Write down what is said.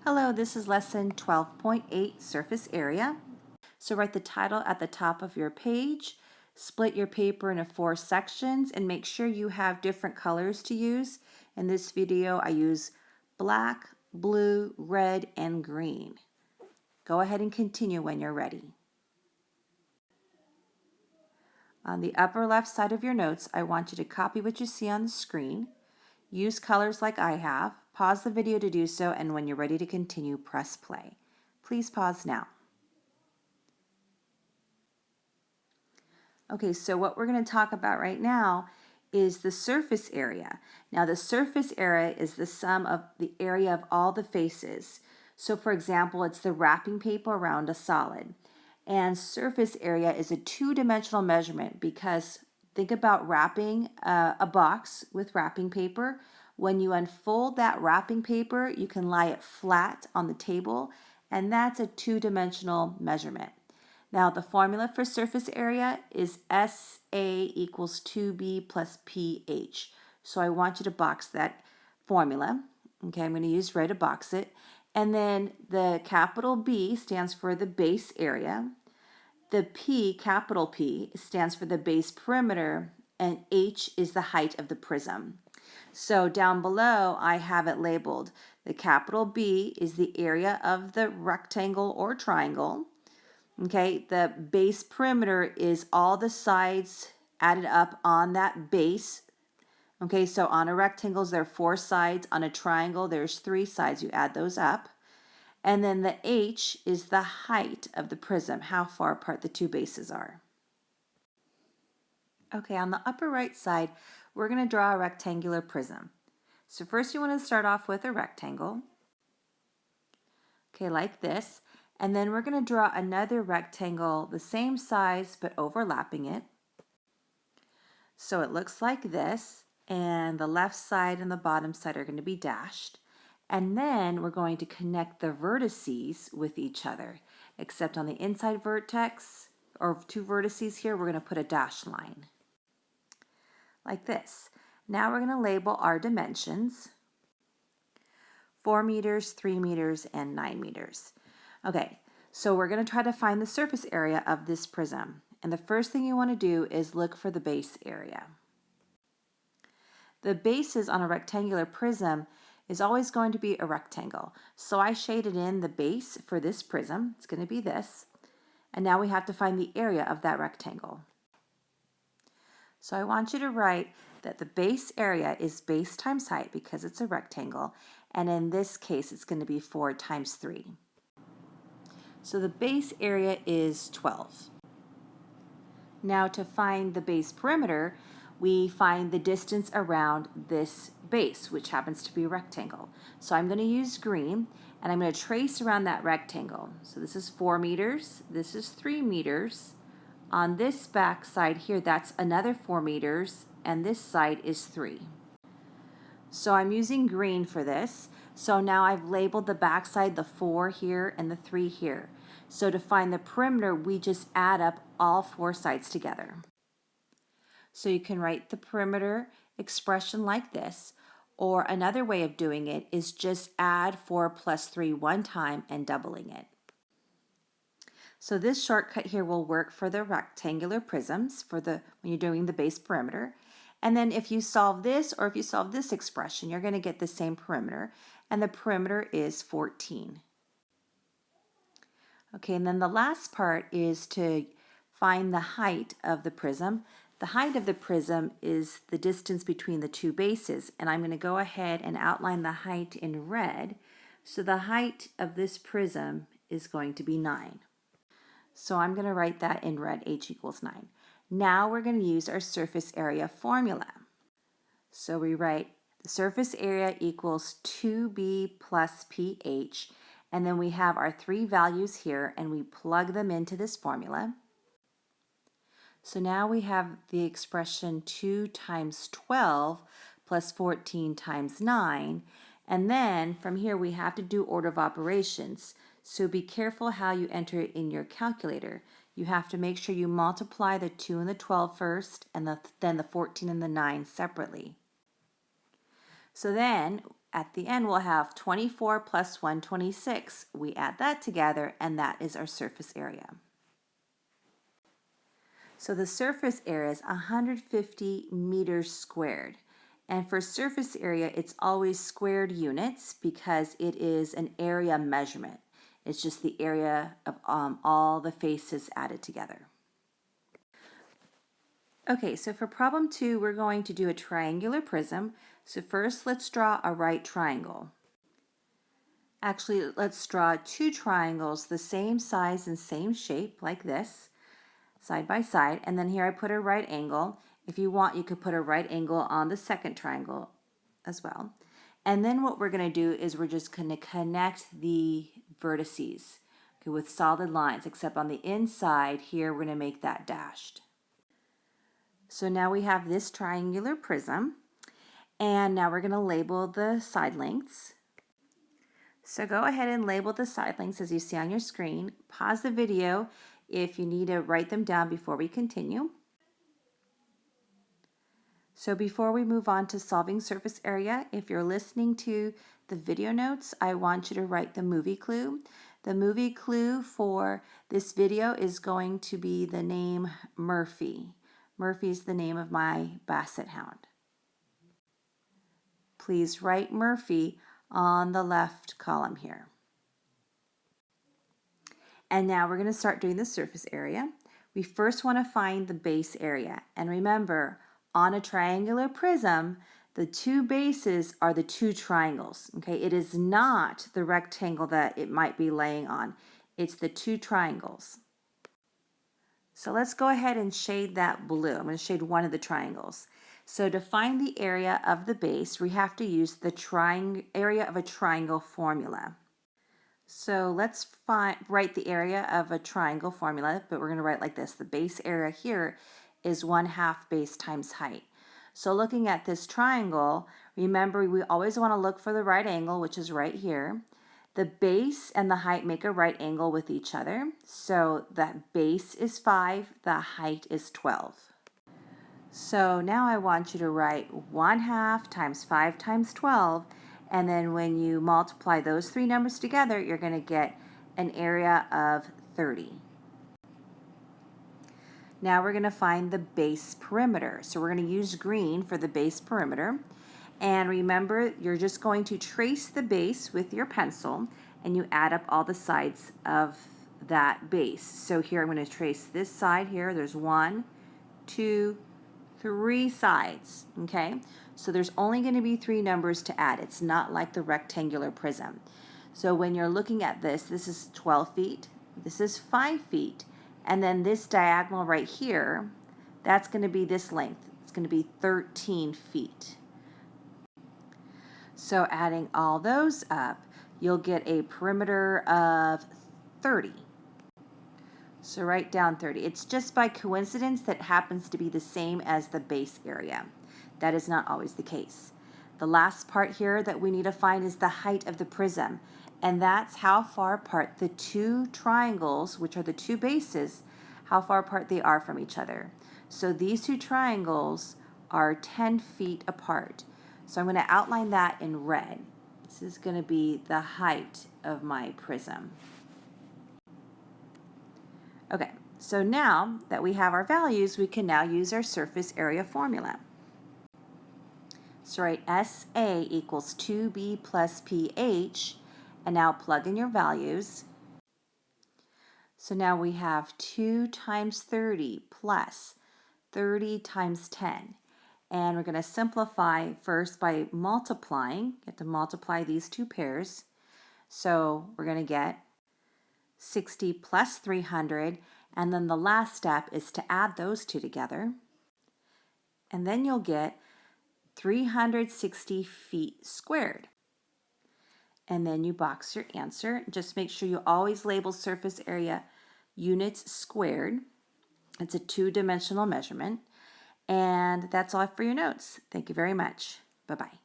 Hello, this is lesson 12.8, surface area. So write the title at the top of your page, split your paper into 4 sections, and make sure you have different colors to use. In this video, I use black, blue, red, and green. Go ahead and continue when you're ready. On the upper left side of your notes, I want you to copy what you see on the screen. Use colors like I have. Pause the video to do so, and when you're ready to continue, press play. Please pause now. Okay, so what we're going to talk about right now is the surface area. Now, the surface area is the sum of the area of all the faces. So, for example, it's the wrapping paper around a solid. And surface area is a two-dimensional measurement because think about wrapping a box with wrapping paper. When you unfold that wrapping paper, you can lie it flat on the table, and that's a two-dimensional measurement. Now, the formula for surface area is SA equals 2B plus PH. So I want you to box that formula. Okay, I'm going to use red to box it. And then the capital B stands for the base area. The P, capital P, stands for the base perimeter, and H is the height of the prism. So down below, I have it labeled. The capital B is the area of the rectangle or triangle. Okay, the base perimeter is all the sides added up on that base. Okay, so on a rectangle, there are 4 sides. On a triangle, there's 3 sides. You add those up. And then the H is the height of the prism, how far apart the 2 bases are. Okay, on the upper right side, we're going to draw a rectangular prism. So first you want to start off with a rectangle. Okay, like this. And then we're going to draw another rectangle the same size but overlapping it. So it looks like this, and the left side and the bottom side are going to be dashed. And then we're going to connect the vertices with each other, except on the inside vertex, or 2 vertices here, we're going to put a dashed line. Like this. Now we're going to label our dimensions. 4 meters, 3 meters, and 9 meters. Okay, so we're going to try to find the surface area of this prism. And the first thing you want to do is look for the base area. The bases on a rectangular prism is always going to be a rectangle. So I shaded in the base for this prism. It's going to be this. And now we have to find the area of that rectangle. So I want you to write that the base area is base times height because it's a rectangle. And in this case, it's going to be 4 times 3. So the base area is 12. Now to find the base perimeter, we find the distance around this base, which happens to be a rectangle. So I'm going to use green, and I'm going to trace around that rectangle. So this is 4 meters, this is 3 meters. On this back side here, that's another 4 meters, and this side is 3. So I'm using green for this. So now I've labeled the back side, the 4 here and the 3 here. So to find the perimeter, we just add up all 4 sides together. So you can write the perimeter expression like this, or another way of doing it is just add 4 plus 3 one time and doubling it. So this shortcut here will work for the rectangular prisms when you're doing the base perimeter. And then if you solve this or if you solve this expression, you're going to get the same perimeter, and the perimeter is 14. Okay, and then the last part is to find the height of the prism. The height of the prism is the distance between the 2 bases, and I'm going to go ahead and outline the height in red. So the height of this prism is going to be 9. So I'm going to write that in red, h equals 9. Now we're going to use our surface area formula. So we write the surface area equals 2b plus ph, and then we have our 3 values here, and we plug them into this formula. So now we have the expression 2 times 12 plus 14 times 9, and then from here we have to do order of operations. So be careful how you enter it in your calculator. You have to make sure you multiply the 2 and the 12 first, and then the 14 and the 9 separately. So then, at the end we'll have 24 plus 126. We add that together and that is our surface area. So the surface area is 150 meters squared. And for surface area, it's always squared units because it is an area measurement. It's just the area of all the faces added together. Okay, so for problem 2, we're going to do a triangular prism. So first, let's draw a right triangle. Actually, let's draw 2 triangles the same size and same shape, like this, side by side. And then here I put a right angle. If you want, you could put a right angle on the second triangle as well. And then what we're going to do is we're just going to connect the vertices, okay, with solid lines, except on the inside here, we're going to make that dashed. So now we have this triangular prism, and now we're going to label the side lengths. So go ahead and label the side lengths as you see on your screen. Pause the video if you need to write them down before we continue. So before we move on to solving surface area, if you're listening to the video notes, I want you to write the movie clue. The movie clue for this video is going to be the name Murphy. Murphy is the name of my basset hound. Please write Murphy on the left column here. And now we're going to start doing the surface area. We first want to find the base area. And remember, on a triangular prism, the 2 bases are the 2 triangles. Okay, it is not the rectangle that it might be laying on. It's the 2 triangles. So let's go ahead and shade that blue. I'm going to shade one of the triangles. So to find the area of the base, we have to use the area of a triangle formula. So let's write the area of a triangle formula, but we're going to write like this. The base area here is 1/2 base times height. So looking at this triangle, remember we always want to look for the right angle, which is right here. The base and the height make a right angle with each other. So that base is 5, the height is 12. So now I want you to write 1/2 times 5 times 12, and then when you multiply those 3 numbers together, you're going to get an area of 30. Now we're going to find the base perimeter. So we're going to use green for the base perimeter. And remember, you're just going to trace the base with your pencil and you add up all the sides of that base. So here I'm going to trace this side here. There's 1, 2, 3 sides, okay? So there's only going to be 3 numbers to add. It's not like the rectangular prism. So when you're looking at this, this is 12 feet, this is 5 feet, and then this diagonal right here, that's going to be this length. It's going to be 13 feet. So adding all those up, you'll get a perimeter of 30. So write down 30. It's just by coincidence that happens to be the same as the base area. That is not always the case. The last part here that we need to find is the height of the prism. And that's how far apart the 2 triangles, which are the 2 bases, how far apart they are from each other. So these 2 triangles are 10 feet apart. So I'm going to outline that in red. This is going to be the height of my prism. Okay, so now that we have our values, we can now use our surface area formula. So write SA equals 2B plus PH, and now plug in your values. So now we have 2 times 30 plus 30 times 10. And we're going to simplify first by multiplying. You have to multiply these 2 pairs. So we're going to get 60 plus 300, and then the last step is to add those 2 together. And then you'll get 360 feet squared. And then you box your answer. Just make sure you always label surface area units squared. It's a 2-dimensional measurement. And that's all for your notes. Thank you very much. Bye-bye.